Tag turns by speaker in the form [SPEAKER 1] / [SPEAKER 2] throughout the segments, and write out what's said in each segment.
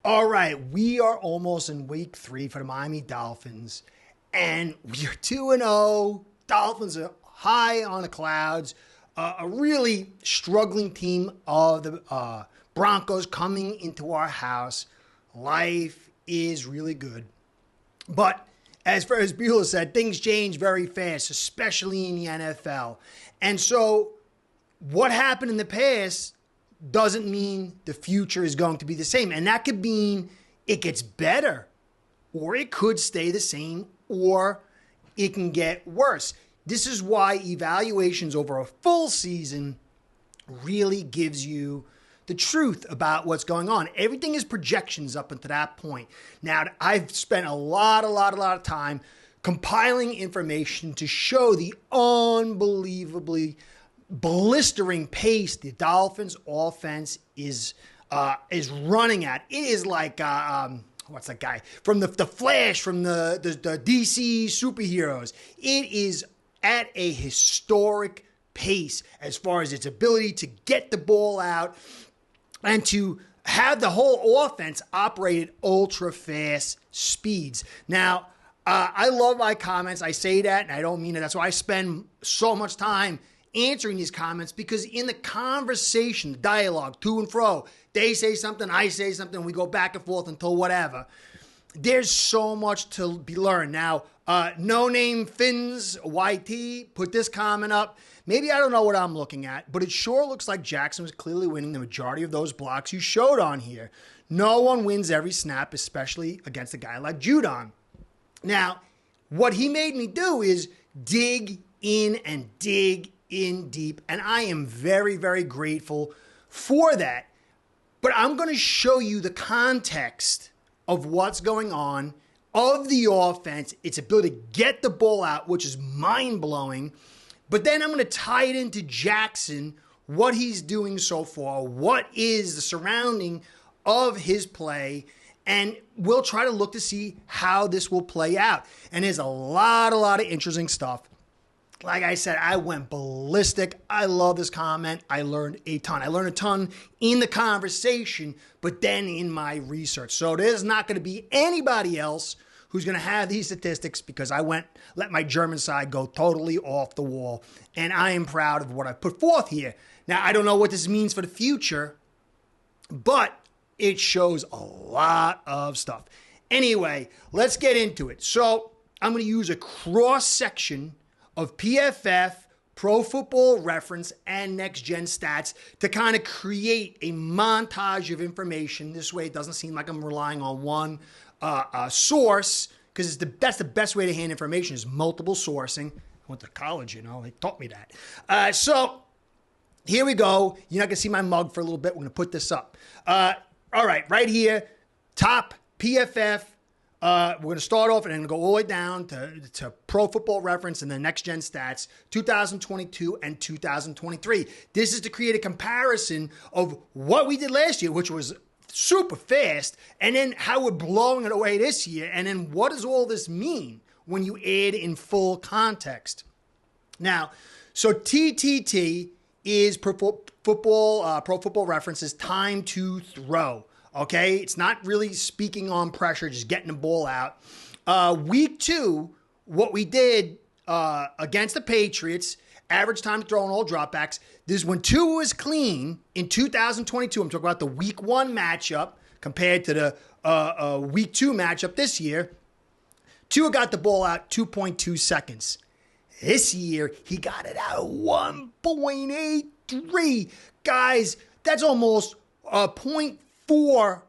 [SPEAKER 1] All right, we are almost in week 3 for the Miami Dolphins, and we are 2-0. Dolphins are high on the clouds. A really struggling team of the Broncos coming into our house. Life is really good. But as far as Bueller said, things change very fast, especially in the NFL. And so what happened in the past doesn't mean the future is going to be the same. And that could mean it gets better, or it could stay the same, or it can get worse. This is why evaluations over a full season really gives you the truth about what's going on. Everything is projections up until that point. Now, I've spent a lot of time compiling information to show the unbelievably blistering pace the Dolphins offense is running at. It is like what's that guy from the Flash, from the DC superheroes. It is at a historic pace as far as its ability to get the ball out and to have the whole offense operate at ultra fast speeds. Now, I love my comments. I say that, and I don't mean it. That's why I spend so much time answering these comments, because in the conversation, the dialogue, to and fro, they say something, I say something, we go back and forth until whatever. There's so much to be learned. Now, No Name Fins YT put this comment up. Maybe I don't know what I'm looking at, but it sure looks like Jackson was clearly winning the majority of those blocks you showed on here. No one wins every snap, especially against a guy like Judon. Now, what he made me do is dig in and dig in deep, and I am very, very grateful for that. But I'm going to show you the context of what's going on, of the offense, its ability to get the ball out, which is mind-blowing. But then I'm going to tie it into Jackson, what he's doing so far, what is the surrounding of his play, and we'll try to look to see how this will play out. And there's a lot of interesting stuff. Like I said, I went ballistic. I love this comment. I learned a ton. I learned a ton in the conversation, but then in my research. So there's not going to be anybody else who's going to have these statistics, because I let my German side go totally off the wall. And I am proud of what I put forth here. Now, I don't know what this means for the future, but it shows a lot of stuff. Anyway, let's get into it. So I'm going to use a cross-section of PFF, Pro Football Reference, and Next Gen Stats to kind of create a montage of information. This way it doesn't seem like I'm relying on one source, because that's the best way to handle information, is multiple sourcing. I went to college, they taught me that. So here we go. You're not going to see my mug for a little bit. We're going to put this up. All right here, top PFF. We're going to start off and then go all the way down to Pro Football Reference and then Next Gen Stats, 2022 and 2023. This is to create a comparison of what we did last year, which was super fast, and then how we're blowing it away this year, and then what does all this mean when you add in full context. Now, so TTT is Pro Football Reference's time to throw. Okay, it's not really speaking on pressure, just getting the ball out. Week 2, what we did against the Patriots, average time to throw on all dropbacks. This is when Tua was clean in 2022. I'm talking about the Week 1 matchup compared to the Week 2 matchup this year. Tua got the ball out 2.2 seconds. This year, he got it out 1.83. Guys, that's almost 0.4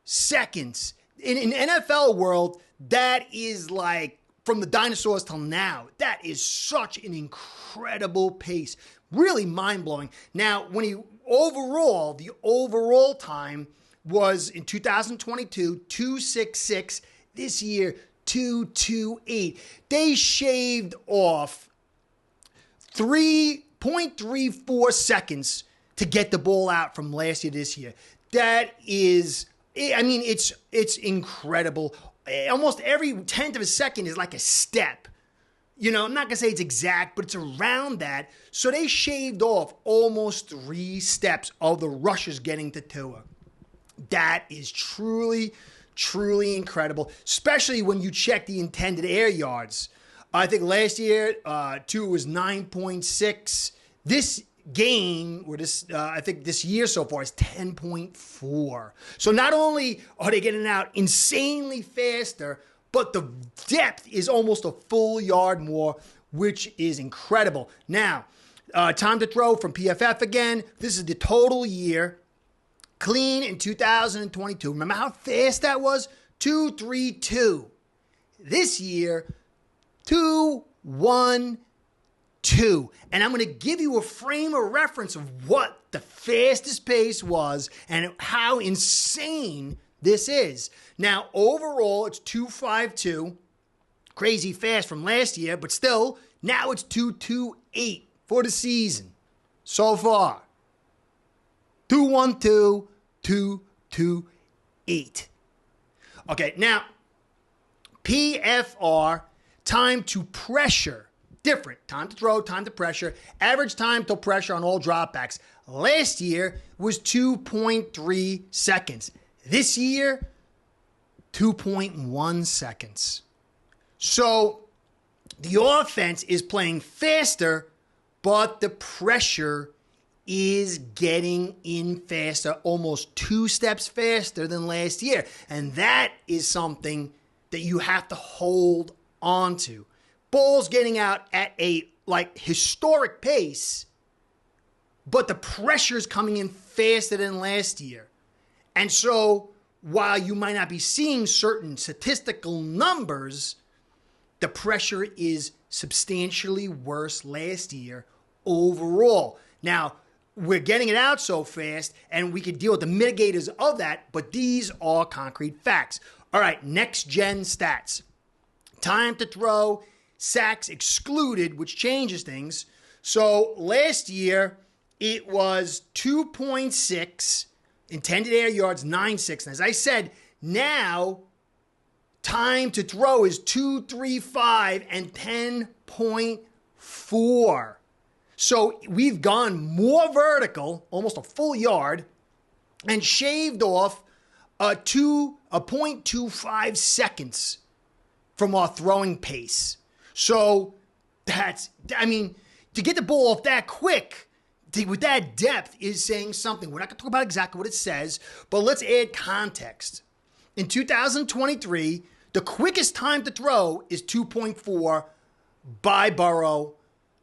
[SPEAKER 1] seconds. In NFL world, that is like from the dinosaurs till now. That is such an incredible pace. Really mind-blowing. Now, the overall time was in 2022, 2.66. This year, 2.28. They shaved off 3.34 seconds to get the ball out from last year to this year. That is, it's incredible. Almost every tenth of a second is like a step. I'm not going to say it's exact, but it's around that. So they shaved off almost 3 steps of the rushers getting to Tua. That is truly, truly incredible, especially when you check the intended air yards. I think last year, Tua was 9.6. This game, or I think this year so far, is 10.4. So not only are they getting out insanely faster, but the depth is almost a full yard more, which is incredible. Now, time to throw from PFF again. This is the total year. Clean in 2022. Remember how fast that was? 2.32. This year, 2.12. And I'm going to give you a frame of reference of what the fastest pace was and how insane this is. Now, overall, it's 2.52. Crazy fast from last year, but still, now it's 2.28 for the season so far. 2.12, 2.28. Okay, now, PFR, time to pressure. Different. Time to throw, time to pressure. Average time to pressure on all dropbacks. Last year was 2.3 seconds. This year, 2.1 seconds. So the offense is playing faster, but the pressure is getting in faster, almost 2 steps faster than last year. And that is something that you have to hold on to. Balls getting out at a historic pace, but the pressure is coming in faster than last year. And so while you might not be seeing certain statistical numbers, the pressure is substantially worse last year overall. Now, we're getting it out so fast, and we can deal with the mitigators of that, but these are concrete facts. All right, next-gen stats. Time to throw, sacks excluded, which changes things. So last year, it was 2.6, intended air yards, 9.6. And as I said, now time to throw is 2.35 and 10.4. So we've gone more vertical, almost a full yard, and shaved off a 0.25 seconds from our throwing pace. So to get the ball off that quick, with that depth, is saying something. We're not going to talk about exactly what it says, but let's add context. In 2023, the quickest time to throw is 2.4 by Burrow.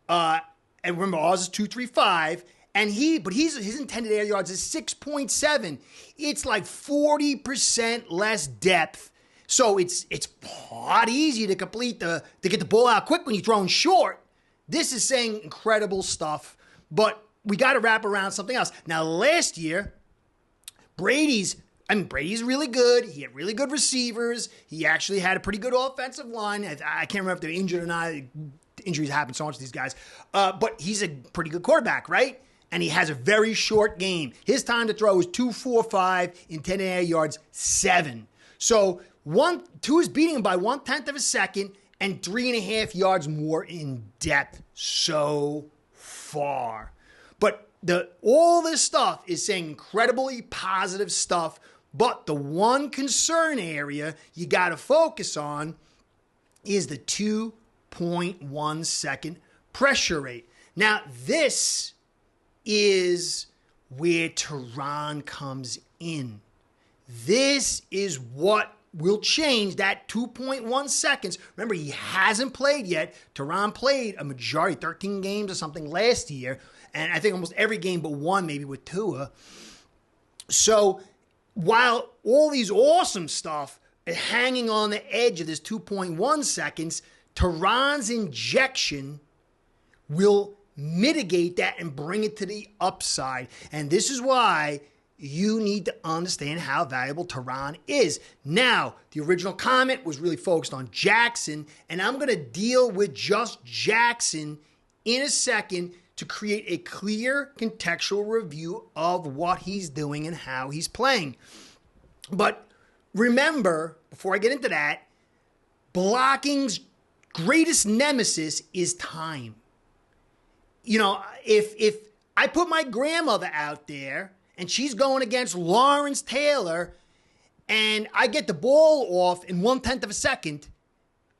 [SPEAKER 1] And remember, ours is 2.35. And his intended air yards is 6.7. It's like 40% less depth. So it's a lot easier to get the ball out quick when you're throwing short. This is saying incredible stuff, but we got to wrap around something else. Now, last year, Brady's really good. He had really good receivers. He actually had a pretty good offensive line. I can't remember if they're injured or not. Injuries happen so much to these guys. But he's a pretty good quarterback, right? And he has a very short game. His time to throw is 2.45, intended air yards, 7. So Tua is beating him by 1/10 of a second and 3.5 yards more in depth so far. But all this stuff is saying incredibly positive stuff. But the one concern area you got to focus on is the 2.1 second pressure rate. Now, this is where Tehran comes in. This is what will change that 2.1 seconds. Remember, he hasn't played yet. Tehran played a majority, 13 games or something last year, and I think almost every game but one maybe with Tua. So while all these awesome stuff is hanging on the edge of this 2.1 seconds, Tehran's injection will mitigate that and bring it to the upside. And this is why you need to understand how valuable Tehran is. Now, the original comment was really focused on Jackson, and I'm going to deal with just Jackson in a second to create a clear contextual review of what he's doing and how he's playing. But remember, before I get into that, blocking's greatest nemesis is time. You know, if I put my grandmother out there and she's going against Lawrence Taylor, and I get the ball off in 1/10 of a second,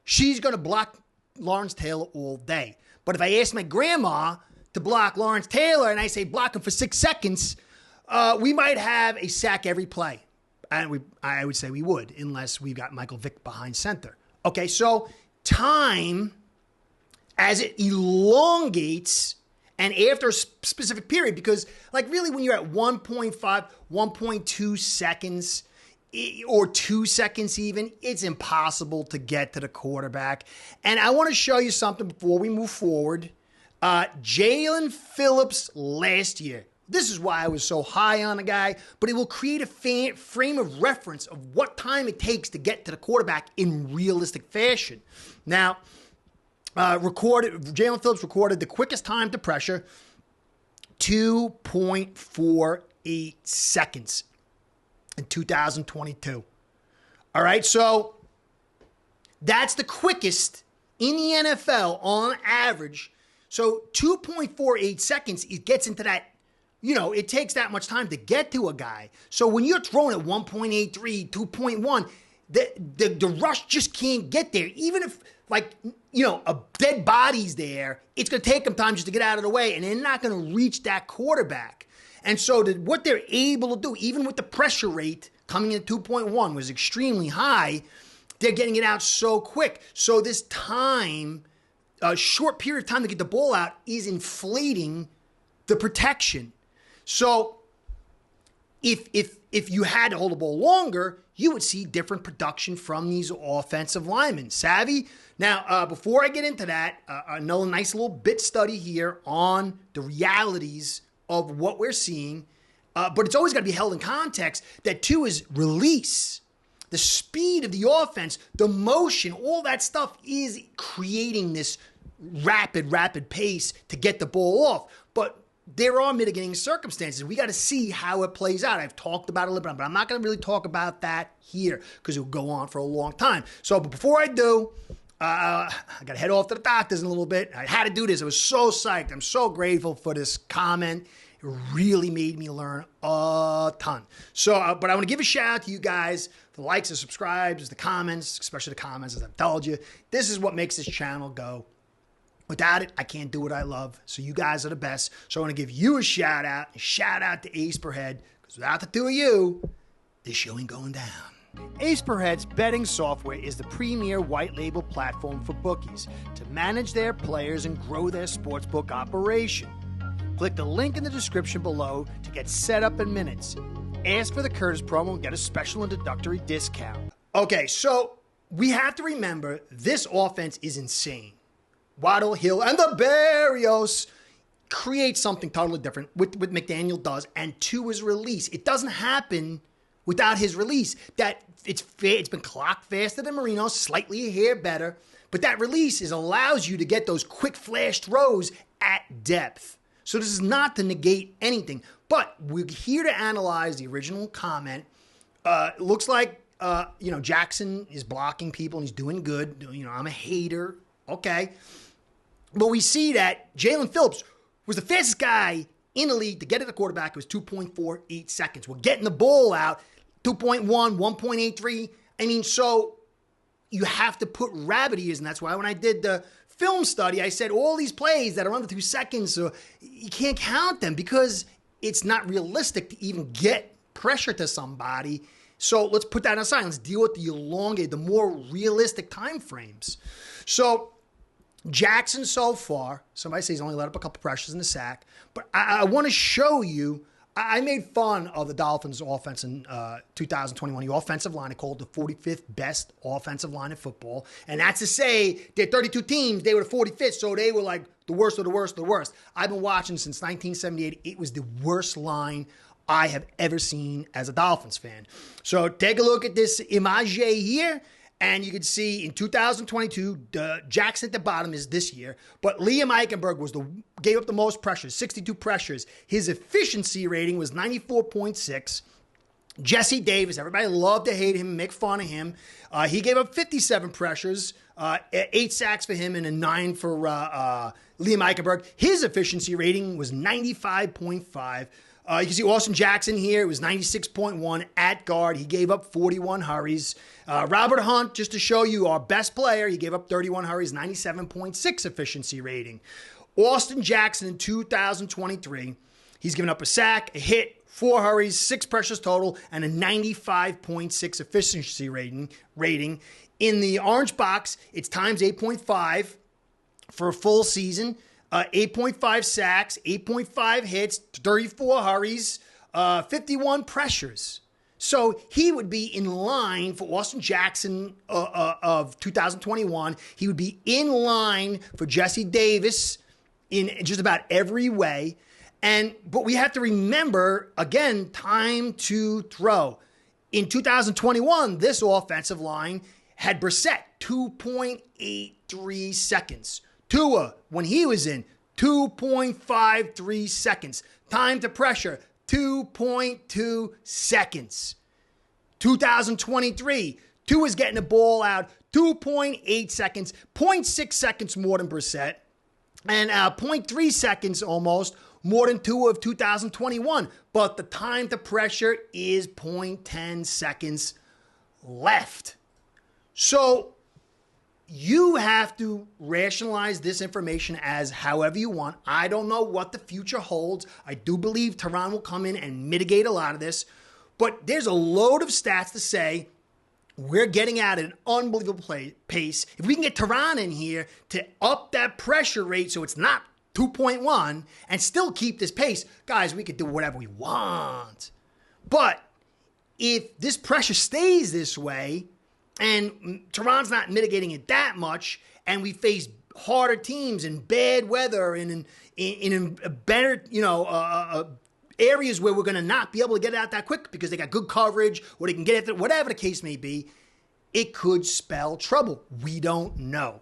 [SPEAKER 1] she's going to block Lawrence Taylor all day. But if I ask my grandma to block Lawrence Taylor and I say block him for 6 seconds, we might have a sack every play. And I would say we would, unless we've got Michael Vick behind center. Okay, so time, as it elongates, and after a specific period, because like really when you're at 1.5, 1.2 seconds, or 2 seconds even, it's impossible to get to the quarterback. And I want to show you something before we move forward. Jalen Phillips last year. This is why I was so high on the guy, but it will create a frame of reference of what time it takes to get to the quarterback in realistic fashion. Now, Jalen Phillips recorded the quickest time to pressure, 2.48 seconds in 2022. All right, so that's the quickest in the NFL on average. So 2.48 seconds, it gets into that, it takes that much time to get to a guy. So when you're throwing at 1.83, 2.1, the rush just can't get there. Even if, a dead body's there, it's going to take them time just to get out of the way, and they're not going to reach that quarterback. And so what they're able to do, even with the pressure rate coming in at 2.1 was extremely high, they're getting it out so quick. So this time, a short period of time to get the ball out is inflating the protection. So if you had to hold the ball longer, you would see different production from these offensive linemen. Savvy? Now, before I get into that, another nice little bit study here on the realities of what we're seeing, but it's always got to be held in context that two is release. The speed of the offense, the motion, all that stuff is creating this rapid pace to get the ball off. But there are mitigating circumstances. We got to see how it plays out. I've talked about it a little bit, but I'm not going to really talk about that here because it will go on for a long time. So but before I do, I got to head off to the doctors in a little bit. I had to do this. I was so psyched. I'm so grateful for this comment. It really made me learn a ton. So, but I want to give a shout out to you guys, the likes, the subscribes, the comments, especially the comments, as I've told you. This is what makes this channel go. Without it, I can't do what I love. So you guys are the best. So I want to give you a shout out to Ace Per Head, because without the two of you, this show ain't going down. Ace Per Head's betting software is the premier white label platform for bookies to manage their players and grow their sportsbook operation. Click the link in the description below to get set up in minutes. Ask for the Curtis promo and get a special introductory discount. Okay, so we have to remember this offense is insane. Waddle, Hill, and the Barrios create something totally different with what McDaniel does, and to his release. It doesn't happen without his release. That it's been clocked faster than Marino, slightly a hair better, but that release allows you to get those quick flash throws at depth. So this is not to negate anything, but we're here to analyze the original comment. It looks like Jackson is blocking people and he's doing good. I'm a hater. Okay. But we see that Jalen Phillips was the fastest guy in the league to get at the quarterback. It was 2.48 seconds. We're getting the ball out, 2.1, 1.83. I mean, so you have to put rabbit ears, and that's why when I did the film study, I said all these plays that are under 2 seconds, so you can't count them because it's not realistic to even get pressure to somebody. So let's put that aside. Let's deal with the elongated, the more realistic time frames. So Jackson so far, somebody says he's only let up a couple pressures in the sack, but I want to show you, I made fun of the Dolphins offense in 2021. The offensive line, I called the 45th best offensive line in football. And that's to say, there are 32 teams, they were the 45th, so they were like the worst of the worst of the worst. I've been watching since 1978. It was the worst line I have ever seen as a Dolphins fan. So take a look at this image here. And you can see in 2022, Jackson at the bottom is this year, but Liam Eichenberg gave up the most pressures, 62 pressures. His efficiency rating was 94.6. Jesse Davis, everybody loved to hate him, make fun of him. He gave up 57 pressures, 8 sacks for him and a 9 for Liam Eichenberg. His efficiency rating was 95.5. You can see Austin Jackson here. It was 96.1 at guard. He gave up 41 hurries. Robert Hunt, just to show you our best player, he gave up 31 hurries, 97.6 efficiency rating. Austin Jackson in 2023, he's given up a sack, a hit, 4 hurries, 6 pressures total, and a 95.6 efficiency rating. In the orange box, it's times 8.5 for a full season. 8.5 sacks, 8.5 hits, 34 hurries, 51 pressures. So he would be in line for Austin Jackson of 2021. He would be in line for Jesse Davis in just about every way. But we have to remember, again, time to throw. In 2021, this offensive line had Brissett 2.83 seconds. Tua, when he was in, 2.53 seconds. Time to pressure, 2.2 seconds. 2023, Tua's getting the ball out 2.8 seconds, 0.6 seconds more than Brissett, and 0.3 seconds almost more than Tua of 2021. But the time to pressure is 0.10 seconds left. So you have to rationalize this information as however you want. I don't know what the future holds. I do believe Tehran will come in and mitigate a lot of this. But there's a load of stats to say we're getting at an unbelievable pace. If we can get Tehran in here to up that pressure rate so it's not 2.1 and still keep this pace, guys, we could do whatever we want. But if this pressure stays this way, and Tehran's not mitigating it that much, and we face harder teams in bad weather and in better, areas where we're going to not be able to get it out that quick because they got good coverage or they can get it, whatever the case may be, it could spell trouble. We don't know.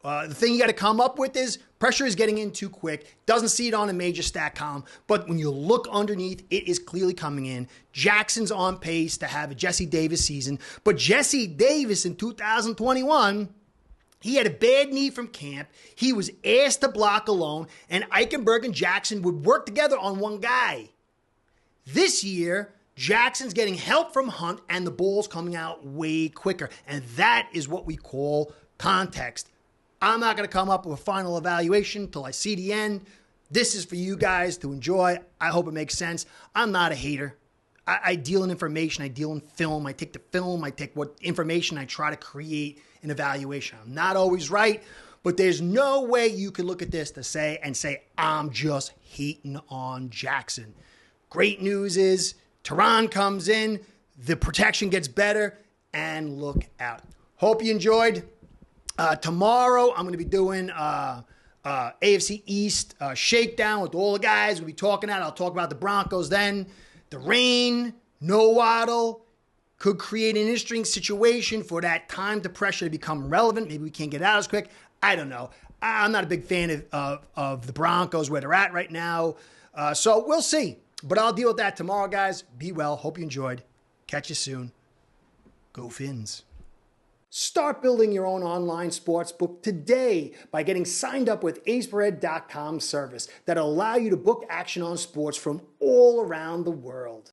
[SPEAKER 1] The thing you got to come up with is pressure is getting in too quick. Doesn't see it on a major stat column, but when you look underneath, it is clearly coming in. Jackson's on pace to have a Jesse Davis season, but Jesse Davis in 2021, he had a bad knee from camp. He was asked to block alone, and Eichenberg and Jackson would work together on one guy. This year, Jackson's getting help from Hunt, and the ball's coming out way quicker, and that is what we call context. I'm not going to come up with a final evaluation until I see the end. This is for you guys to enjoy. I hope it makes sense. I'm not a hater. I deal in information. I deal in film. I take the film. I take what information. I try to create an evaluation. I'm not always right, but there's no way you can look at this to say, I'm just hating on Jackson. Great news is Tehran comes in, the protection gets better, and look out. Hope you enjoyed. Tomorrow, I'm going to be doing AFC East shakedown with all the guys. We'll be talking about. I'll talk about the Broncos then. The rain, no Waddle, could create an interesting situation for that time to pressure to become relevant. Maybe we can't get out as quick. I don't know. I'm not a big fan of the Broncos where they're at right now. So we'll see. But I'll deal with that tomorrow, guys. Be well. Hope you enjoyed. Catch you soon. Go Fins. Start building your own online sportsbook today by getting signed up with AceBread.com service that'll allow you to book action on sports from all around the world.